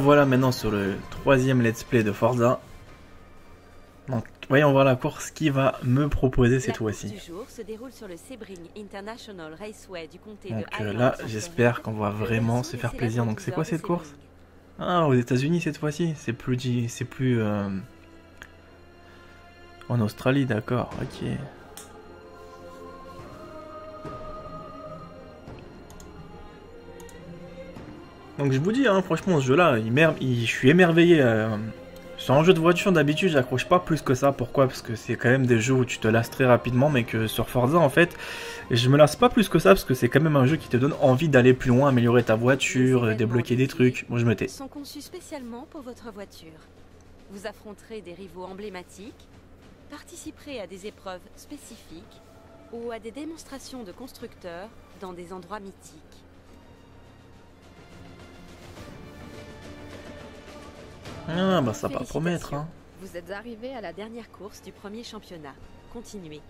revoilà maintenant sur le troisième let's play de Forza. Donc voyons voir la course qui va me proposer cette fois-ci. Donc là j'espère qu'on va vraiment se faire plaisir. Donc c'est quoi cette course? Ah, aux États-Unis cette fois-ci. C'est plus en Australie, d'accord, ok. Donc je vous dis, hein, franchement, ce jeu-là, je suis émerveillé. Sur un jeu de voiture, d'habitude, j'accroche pas plus que ça. Pourquoi? Parce que c'est quand même des jeux où tu te lasses très rapidement, mais que sur Forza, en fait, je me lasse pas plus que ça, parce que c'est quand même un jeu qui te donne envie d'aller plus loin, améliorer ta voiture, débloquer des trucs. Bon, je me tais. Sont conçus spécialement pour votre voiture. Vous affronterez des rivaux emblématiques, participerez à des épreuves spécifiques ou à des démonstrations de constructeurs dans des endroits mythiques. Ah bah ça va promettre, hein. Vous êtes arrivé à la dernière course du premier championnat. Continuez.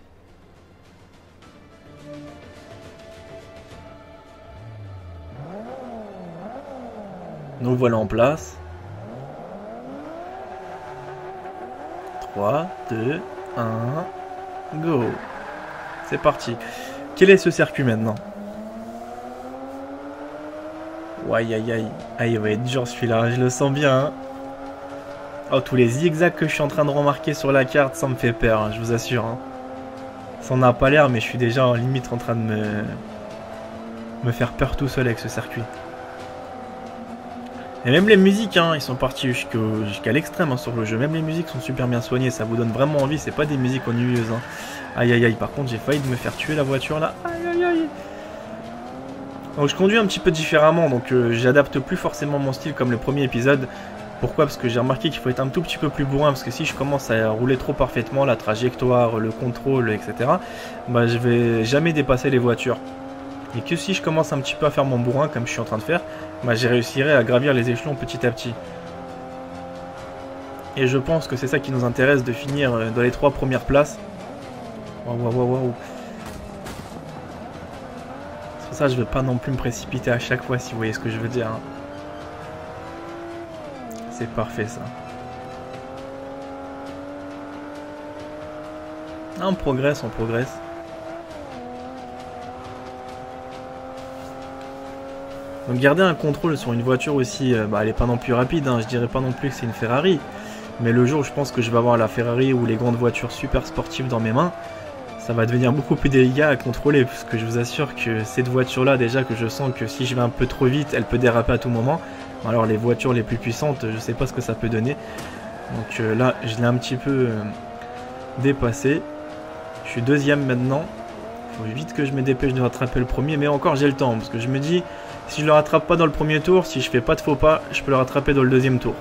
Nous voilà en place. 3, 2, 1, go. C'est parti. Quel est ce circuit maintenant? Aïe aïe aïe. Ah, il va être dur celui-là, je le sens bien, hein. Oh, tous les zigzags que je suis en train de remarquer sur la carte, ça me fait peur, hein, je vous assure. Hein. Ça n'a pas l'air, mais je suis déjà en limite en train de me faire peur tout seul avec ce circuit. Et même les musiques, hein, ils sont partis jusqu'à l'extrême hein, sur le jeu. Même les musiques sont super bien soignées, ça vous donne vraiment envie. C'est pas des musiques ennuyeuses. Hein. Aïe aïe aïe, par contre j'ai failli de me faire tuer la voiture là. Aïe aïe aïe. Donc je conduis un petit peu différemment, donc j'adapte plus forcément mon style comme le premier épisode. Pourquoi? Parce que j'ai remarqué qu'il faut être un tout petit peu plus bourrin, parce que si je commence à rouler trop parfaitement, la trajectoire, le contrôle, etc., bah, je vais jamais dépasser les voitures. Et que si je commence un petit peu à faire mon bourrin, comme je suis en train de faire, bah, j'y réussirai à gravir les échelons petit à petit. Et je pense que c'est ça qui nous intéresse, de finir dans les 3 premières places. Waouh, waouh, waouh, waouh. C'est pour ça que je ne veux pas non plus me précipiter à chaque fois, si vous voyez ce que je veux dire. Hein. C'est parfait ça. Ah, on progresse, on progresse. Donc garder un contrôle sur une voiture aussi, bah, elle est pas non plus rapide, hein. Je dirais pas non plus que c'est une Ferrari. Mais le jour où je pense que je vais avoir la Ferrari ou les grandes voitures super sportives dans mes mains, ça va devenir beaucoup plus délicat à contrôler. Parce que je vous assure que cette voiture-là, déjà que je sens que si je vais un peu trop vite, elle peut déraper à tout moment. Alors les voitures les plus puissantes, je sais pas ce que ça peut donner. Donc là, je l'ai un petit peu dépassé. Je suis deuxième maintenant. Il faut vite que je me dépêche de rattraper le premier. Mais encore, j'ai le temps. Parce que je me dis, si je le rattrape pas dans le premier tour, si je fais pas de faux pas, je peux le rattraper dans le deuxième tour.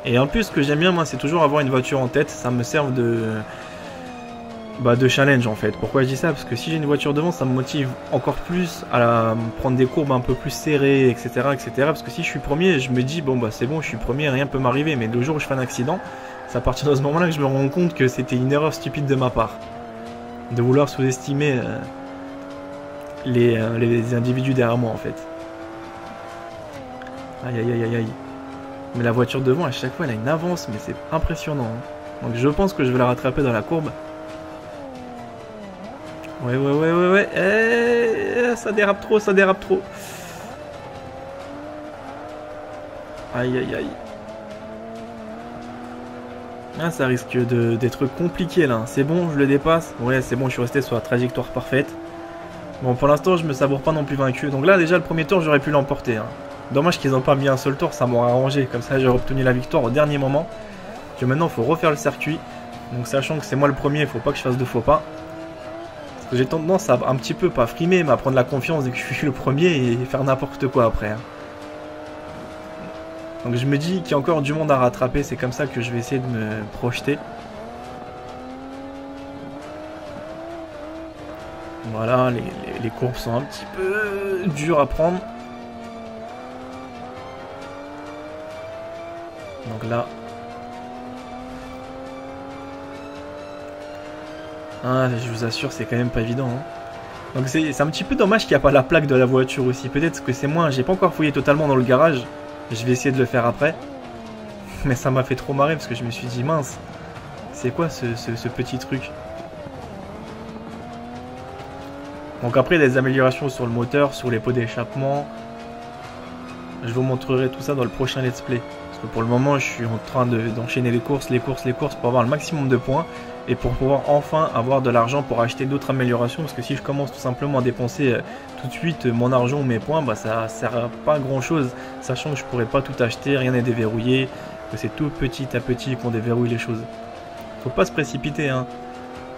Et en plus, ce que j'aime bien, moi, c'est toujours avoir une voiture en tête. Ça me sert de challenge en fait. Pourquoi je dis ça? Parce que si j'ai une voiture devant, ça me motive encore plus à prendre des courbes un peu plus serrées, etc., etc. Parce que si je suis premier, je me dis bon bah c'est bon, je suis premier, rien peut m'arriver. Mais le jour où je fais un accident, c'est à partir de ce moment-là que je me rends compte que c'était une erreur stupide de ma part, de vouloir sous-estimer les individus derrière moi en fait. Aïe aïe aïe aïe aïe. Mais la voiture devant, à chaque fois, elle a une avance, mais c'est impressionnant. Hein. Donc je pense que je vais la rattraper dans la courbe. Ouais. Ça dérape trop, ça dérape trop. Aïe aïe aïe. Ah, ça risque d'être compliqué là. C'est bon, je le dépasse. Ouais, c'est bon, je suis resté sur la trajectoire parfaite. Bon, pour l'instant, je me savoure pas non plus vaincu. Donc là, déjà, le premier tour, j'aurais pu l'emporter. Hein. Dommage qu'ils n'ont pas mis un seul tour, ça m'aurait arrangé. Comme ça, j'aurais obtenu la victoire au dernier moment. Que maintenant, il faut refaire le circuit. Donc, sachant que c'est moi le premier, il faut pas que je fasse de faux pas. J'ai tendance à un petit peu, pas frimer, mais à prendre la confiance dès que je suis le premier et faire n'importe quoi après. Hein. Donc je me dis qu'il y a encore du monde à rattraper, c'est comme ça que je vais essayer de me projeter. Voilà, les courbes sont un petit peu dures à prendre. Donc là... Ah, je vous assure, c'est quand même pas évident. Hein. Donc c'est un petit peu dommage qu'il n'y a pas la plaque de la voiture aussi. Peut-être que c'est moi, j'ai pas encore fouillé totalement dans le garage. Je vais essayer de le faire après. Mais ça m'a fait trop marrer parce que je me suis dit mince, c'est quoi ce petit truc? Donc après il y a des améliorations sur le moteur, sur les pots d'échappement. Je vous montrerai tout ça dans le prochain let's play. Parce que pour le moment je suis en train d'enchaîner les courses pour avoir le maximum de points. Et pour pouvoir enfin avoir de l'argent pour acheter d'autres améliorations. Parce que si je commence tout simplement à dépenser tout de suite mon argent ou mes points, bah ça sert à pas grand chose. Sachant que je pourrais pas tout acheter, rien n'est déverrouillé. Que c'est tout petit à petit qu'on déverrouille les choses. Faut pas se précipiter hein.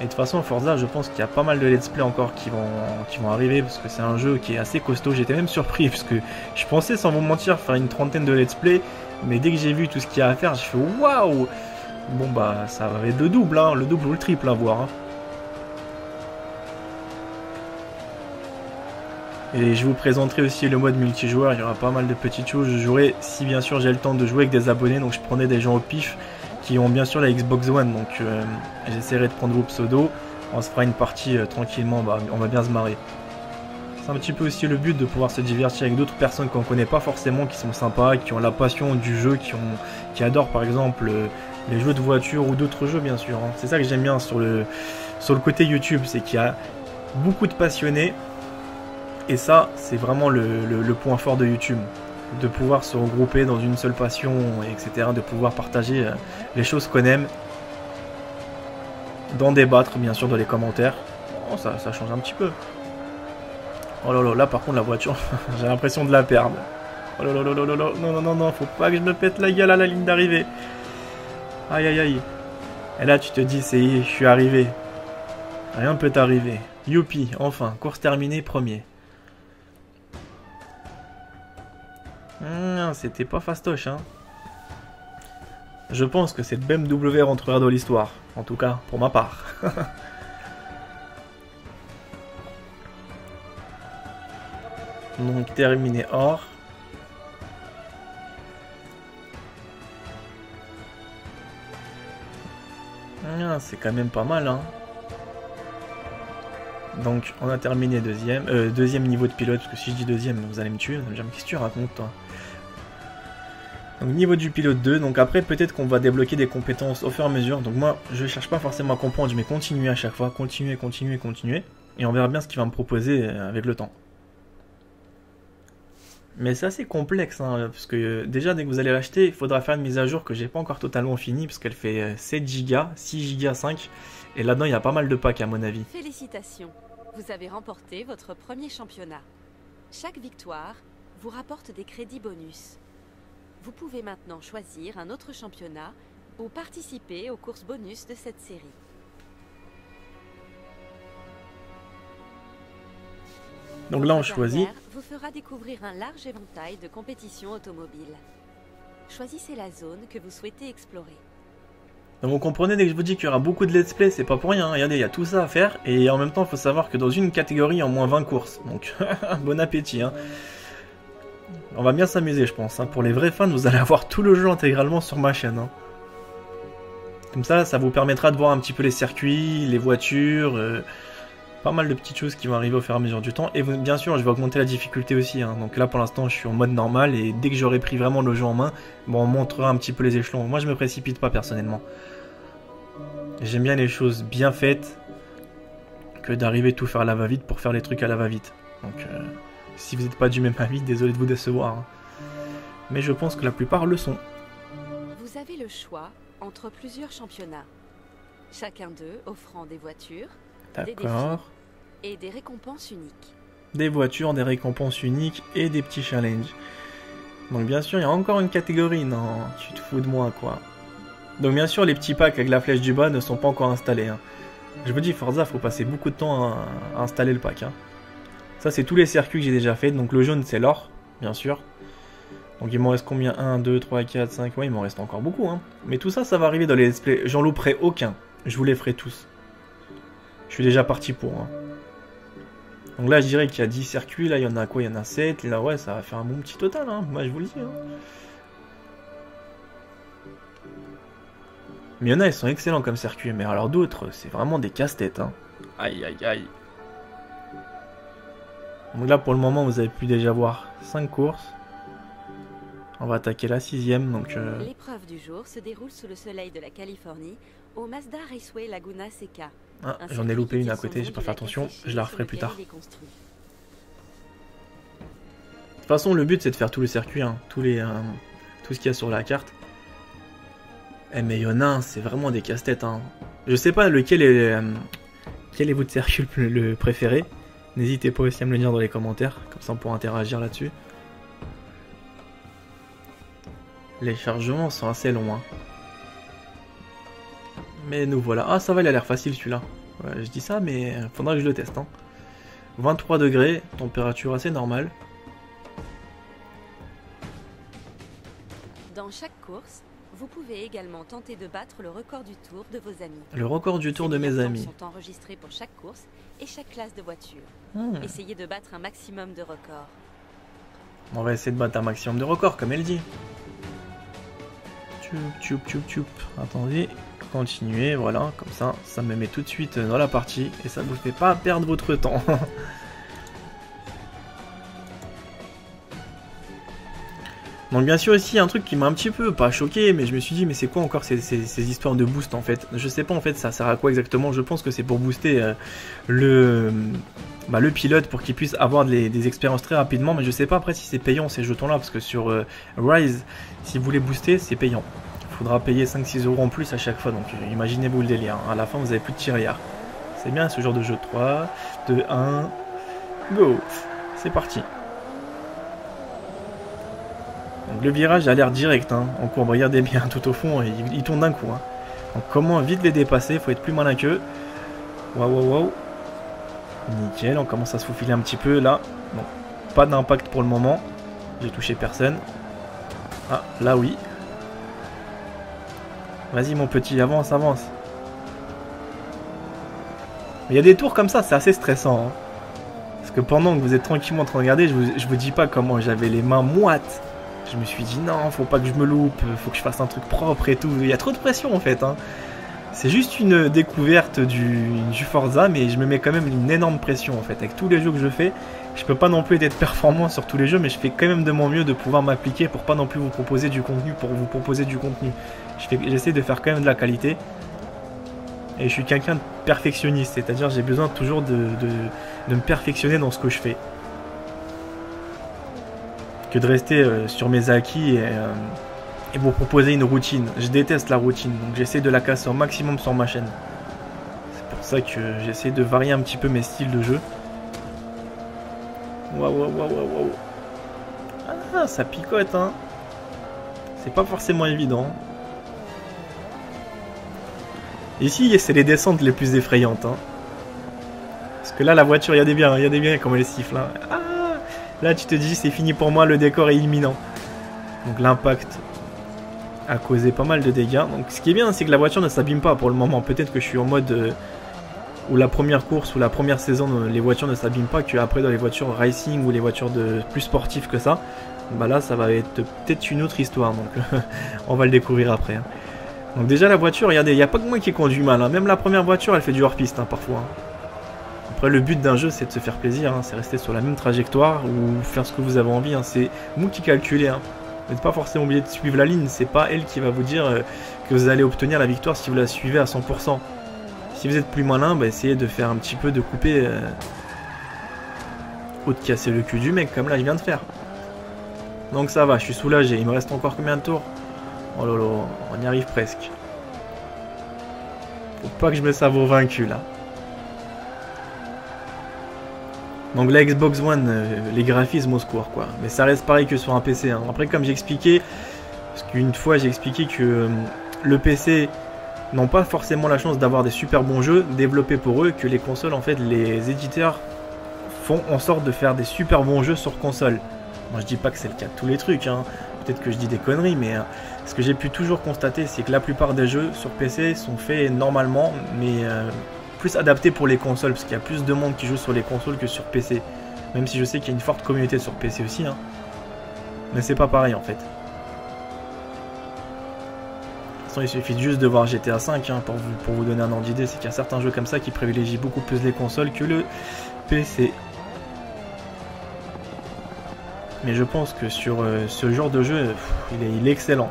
Et de toute façon Forza je pense qu'il y a pas mal de let's play encore qui vont arriver. Parce que c'est un jeu qui est assez costaud. J'étais même surpris parce que je pensais sans vous mentir faire une trentaine de let's play. Mais dès que j'ai vu tout ce qu'il y a à faire, j'ai fait waouh. Bon bah ça va être le double hein, le double ou le triple à voir hein. Et je vous présenterai aussi le mode multijoueur, il y aura pas mal de petites choses. Je jouerai, si bien sûr j'ai le temps de jouer avec des abonnés, donc je prenais des gens au pif qui ont bien sûr la Xbox One, donc j'essaierai de prendre vos pseudos, on se fera une partie tranquillement, bah, on va bien se marrer. C'est un petit peu aussi le but de pouvoir se divertir avec d'autres personnes qu'on connaît pas forcément, qui sont sympas, qui ont la passion du jeu, qui adorent par exemple les jeux de voiture ou d'autres jeux bien sûr. Hein. C'est ça que j'aime bien sur le côté YouTube, c'est qu'il y a beaucoup de passionnés. Et ça, c'est vraiment le point fort de YouTube. De pouvoir se regrouper dans une seule passion, etc. De pouvoir partager les choses qu'on aime. D'en débattre, bien sûr, dans les commentaires. Oh, ça change un petit peu. Oh là là, là par contre, la voiture, j'ai l'impression de la perdre. Oh là là là là là là, non, non, non, non, faut pas que je me pète la gueule à la ligne d'arrivée. Aïe, aïe, aïe. Et là, tu te dis, je suis arrivé. Rien ne peut t'arriver. Youpi, enfin, course terminée, premier. C'était pas fastoche, hein. Je pense que c'est le BMW rentrera dans l'histoire. En tout cas, pour ma part. Donc, terminé or. C'est quand même pas mal, hein. Donc, on a terminé deuxième niveau de pilote, parce que si je dis deuxième, vous allez me tuer, vous allez me dire, mais qu'est-ce que tu racontes, toi? Donc, niveau du pilote 2, donc après, peut-être qu'on va débloquer des compétences au fur et à mesure. Donc, moi, je cherche pas forcément à comprendre, je vais continuer à chaque fois, continuer, et on verra bien ce qu'il va me proposer avec le temps. Mais c'est assez complexe, hein, parce que déjà, dès que vous allez l'acheter, il faudra faire une mise à jour que j'ai pas encore totalement finie, parce qu'elle fait 7 Go, 6 Go 5, et là-dedans, il y a pas mal de packs, à mon avis. Félicitations, vous avez remporté votre premier championnat. Chaque victoire vous rapporte des crédits bonus. Vous pouvez maintenant choisir un autre championnat ou participer aux courses bonus de cette série. Donc là, on choisit. Vous fera découvrir un large éventail de compétitions automobiles. Choisissez la zone que vous souhaitez explorer. Donc vous comprenez, dès que je vous dis qu'il y aura beaucoup de let's play, c'est pas pour rien. Hein. Regardez, il y a tout ça à faire. Et en même temps, il faut savoir que dans une catégorie, il y a au moins 20 courses. Donc, bon appétit. Hein. On va bien s'amuser, je pense. Hein. Pour les vrais fans, vous allez avoir tout le jeu intégralement sur ma chaîne. Hein. Comme ça vous permettra de voir un petit peu les circuits, les voitures... pas mal de petites choses qui vont arriver au fur et à mesure du temps. Et bien sûr, je vais augmenter la difficulté aussi. Hein. Donc là, pour l'instant, je suis en mode normal. Et dès que j'aurai pris vraiment le jeu en main, bon, on montrera un petit peu les échelons. Moi, je me précipite pas personnellement. J'aime bien les choses bien faites que d'arriver tout faire à la va-vite pour faire les trucs à la va-vite. Donc, si vous n'êtes pas du même avis, désolé de vous décevoir. Hein. Mais je pense que la plupart le sont. Vous avez le choix entre plusieurs championnats. Chacun d'eux offrant des voitures, des défis et des récompenses uniques. Des voitures, des récompenses uniques et des petits challenges. Donc bien sûr, il y a encore une catégorie. Non, tu te fous de moi, quoi. Donc bien sûr, les petits packs avec la flèche du bas ne sont pas encore installés. Hein. Je vous dis, Forza, faut passer beaucoup de temps à installer le pack. Hein. Ça, c'est tous les circuits que j'ai déjà fait. Donc le jaune, c'est l'or, bien sûr. Donc il m'en reste combien? 1, 2, 3, 4, 5... Ouais, il m'en reste encore beaucoup. Hein. Mais tout ça, ça va arriver dans les let's play. J'en louperai aucun. Je vous les ferai tous. Je suis déjà parti pour. Hein. Donc là, je dirais qu'il y a 10 circuits. Là, il y en a quoi? Il y en a 7. Et là, ouais, ça va faire un bon petit total. Hein. Moi, je vous le dis. Hein. Mais il y en a, ils sont excellents comme circuits. Mais alors d'autres, c'est vraiment des casse-têtes. Hein. Aïe, aïe, aïe. Donc là, pour le moment, vous avez pu déjà voir 5 courses. On va attaquer la 6ème, donc... L'épreuve du jour se déroule sous le soleil de la Californie, au Mazda Raceway Laguna Seca. Ah, j'en ai loupé une à côté, j'ai pas fait attention, je la referai plus tard. De toute façon, le but c'est de faire tout le circuit, hein, tout ce qu'il y a sur la carte. Eh mais il y en a un, c'est vraiment des casse-têtes. Hein. Je sais pas quel est votre circuit le préféré. N'hésitez pas aussi à me le dire dans les commentaires, comme ça on pourra interagir là-dessus. Les chargements sont assez longs. Hein. Mais nous voilà. Ah ça va, il a l'air facile celui-là. Ouais, je dis ça, mais faudra que je le teste. Hein. 23 degrés, température assez normale. Dans chaque course, vous pouvez également tenter de battre le record du tour de vos amis. Le record du tour de mes amis. Sont enregistrés pour chaque course et chaque classe de voiture. Essayez de battre un maximum de records. On va essayer de battre un maximum de records, comme elle dit. Tchoup. Attendez, continuez, voilà, comme ça, ça me met tout de suite dans la partie et ça ne vous fait pas perdre votre temps. Donc bien sûr ici, un truc qui m'a un petit peu, pas choqué, mais je me suis dit, mais c'est quoi encore ces histoires de boost en fait? Je sais pas en fait, ça sert à quoi exactement, je pense que c'est pour booster le pilote pour qu'il puisse avoir des expériences très rapidement, mais je sais pas après si c'est payant ces jetons là, parce que sur Rise, si vous voulez booster, c'est payant. Il faudra payer 5-6 € en plus à chaque fois, donc imaginez-vous le délire, hein. À la fin vous avez plus de tirillard. C'est bien ce genre de jeu. 3, 2, 1, go! C'est parti. Donc le virage a l'air direct, hein, en courbe, regardez bien, tout au fond, il tourne d'un coup. Hein. Donc comment vite les dépasser, faut être plus malin qu'eux. Waouh. Nickel, on commence à se faufiler un petit peu là. Bon, pas d'impact pour le moment, j'ai touché personne. Ah, là oui. Vas-y mon petit, avance. Il y a des tours comme ça, c'est assez stressant. Hein. Parce que pendant que vous êtes tranquillement en train de regarder, je vous dis pas comment j'avais les mains moites. Je me suis dit non, faut pas que je me loupe, faut que je fasse un truc propre et tout. Il y a trop de pression en fait. Hein. C'est juste une découverte du Forza, mais je me mets quand même une énorme pression en fait. Avec tous les jeux que je fais, je peux pas non plus être performant sur tous les jeux, mais je fais quand même de mon mieux de pouvoir m'appliquer pour pas non plus vous proposer du contenu pour vous proposer du contenu. J'essaie de faire quand même de la qualité. Et je suis quelqu'un de perfectionniste, c'est-à-dire j'ai besoin toujours de me perfectionner dans ce que je fais. Que de rester sur mes acquis et vous proposer une routine. Je déteste la routine, donc j'essaie de la casser au maximum sur ma chaîne. C'est pour ça que j'essaie de varier un petit peu mes styles de jeu. Waouh. Ah, ça picote, hein. C'est pas forcément évident. Ici, c'est les descentes les plus effrayantes. Hein. Parce que là, la voiture, regardez bien comment elle siffle. Hein. Ah, là, tu te dis, c'est fini pour moi, le décor est imminent. Donc l'impact a causé pas mal de dégâts. Donc ce qui est bien, c'est que la voiture ne s'abîme pas pour le moment. Peut-être que je suis en mode où la première course ou la première saison, les voitures ne s'abîment pas. Qu'après, dans les voitures racing ou les voitures plus sportives que ça, bah là, ça va être peut-être une autre histoire. Donc on va le découvrir après. Hein. Donc déjà, la voiture, regardez, il n'y a pas que moi qui conduis mal. Hein. Même la première voiture, elle fait du hors-piste hein, parfois. Hein. Après, le but d'un jeu, c'est de se faire plaisir. Hein. C'est rester sur la même trajectoire ou faire ce que vous avez envie. Hein. C'est vous qui calculez. Hein. Vous n'êtes pas forcément obligé de suivre la ligne. C'est pas elle qui va vous dire que vous allez obtenir la victoire si vous la suivez à 100%. Si vous êtes plus malin, bah, essayez de faire un petit peu de couper ou de casser le cul du mec, comme là, je viens de faire. Donc ça va, je suis soulagé. Il me reste encore combien de tours? Oh là là, on y arrive presque. Faut pas que je me savoure vaincu là. Donc la Xbox One, les graphismes au secours quoi. Mais ça reste pareil que sur un PC. Hein. Après comme j'ai expliqué, parce qu'une fois j'ai expliqué que le PC n'ont pas forcément la chance d'avoir des super bons jeux développés pour eux, que les consoles en fait, les éditeurs font en sorte de faire des super bons jeux sur console. Moi je dis pas que c'est le cas de tous les trucs, hein. Peut-être que je dis des conneries, mais ce que j'ai pu toujours constater, c'est que la plupart des jeux sur PC sont faits normalement, mais plus adaptés pour les consoles, parce qu'il y a plus de monde qui joue sur les consoles que sur PC. Même si je sais qu'il y a une forte communauté sur PC aussi, hein. Mais c'est pas pareil en fait. De toute façon, il suffit juste de voir GTA V hein, pour vous donner un ordre d'idée, c'est qu'il y a certains jeux comme ça qui privilégient beaucoup plus les consoles que le PC. Mais je pense que sur ce genre de jeu, il est excellent.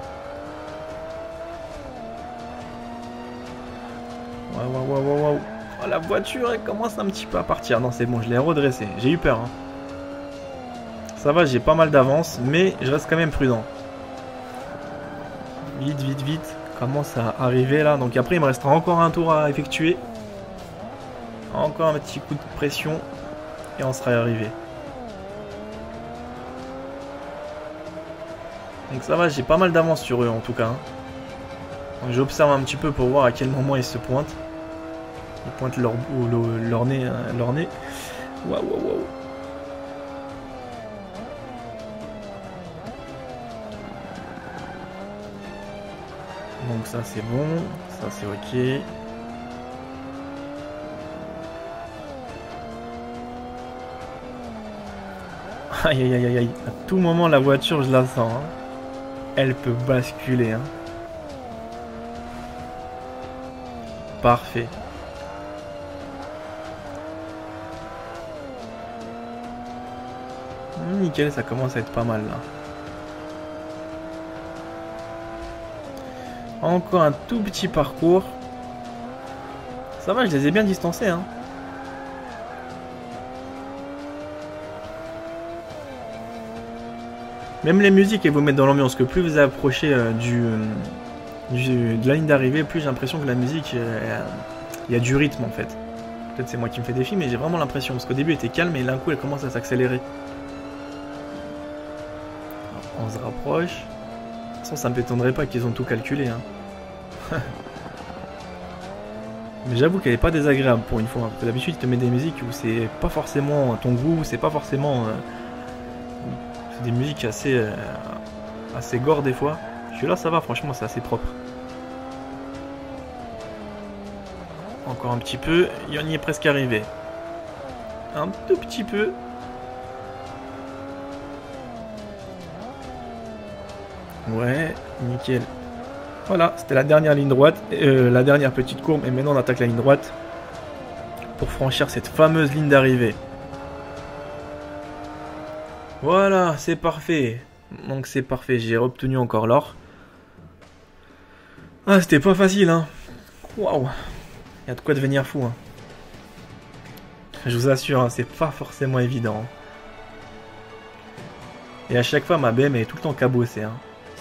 Waouh. Oh, la voiture, elle commence un petit peu à partir. Non, c'est bon, je l'ai redressée. J'ai eu peur. Hein. Ça va, j'ai pas mal d'avance, mais je reste quand même prudent. Vite. Commence à arriver là. Donc après, il me restera encore un tour à effectuer. Encore un petit coup de pression. Et on sera arrivé. Donc ça va, j'ai pas mal d'avance sur eux en tout cas. Hein. J'observe un petit peu pour voir à quel moment ils se pointent. Ils pointent leur nez. Waouh. Donc ça c'est bon, ça c'est ok. Aïe. À tout moment la voiture je la sens. Hein. Elle peut basculer. Hein. Parfait. Nickel, ça commence à être pas mal là. Encore un tout petit parcours. Ça va, je les ai bien distancés. Hein. Même les musiques, elles vous mettent dans l'ambiance. Que plus vous approchez de la ligne d'arrivée, plus j'ai l'impression que la musique, il y a du rythme en fait. Peut-être c'est moi qui me fais des films, mais j'ai vraiment l'impression. Parce qu'au début, elle était calme et d'un coup, elle commence à s'accélérer. On se rapproche. De toute façon, ça ne m'étonnerait pas qu'ils ont tout calculé. Hein. Mais j'avoue qu'elle est pas désagréable pour une fois. Parce que d'habitude, il te met des musiques où c'est pas forcément ton goût, c'est pas forcément. C'est des musiques assez gore des fois. Celui-là, ça va, franchement, c'est assez propre. Encore un petit peu. Et on y est presque arrivé. Un tout petit peu. Ouais, nickel. Voilà, c'était la dernière ligne droite, la dernière petite courbe, et maintenant on attaque la ligne droite pour franchir cette fameuse ligne d'arrivée. Voilà, c'est parfait. Donc c'est parfait, j'ai obtenu encore l'or. Ah, c'était pas facile, hein. Waouh, il y a de quoi devenir fou, hein. Je vous assure, hein, c'est pas forcément évident. Et à chaque fois, ma BM est tout le temps cabossée, hein.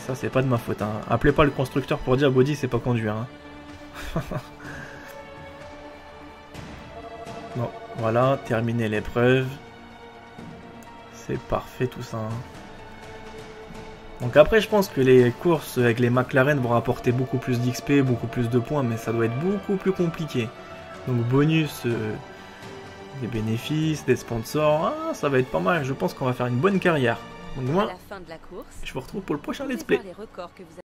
Ça, c'est pas de ma faute. Hein. Appelez pas le constructeur pour dire Body, c'est pas conduire. Hein. Bon, voilà, terminer l'épreuve. C'est parfait tout ça. Hein. Donc après, je pense que les courses avec les McLaren vont rapporter beaucoup plus d'XP, beaucoup plus de points, mais ça doit être beaucoup plus compliqué. Donc bonus, des bénéfices, des sponsors, ah, ça va être pas mal. Je pense qu'on va faire une bonne carrière. Donc moi, je vous retrouve pour le prochain let's play.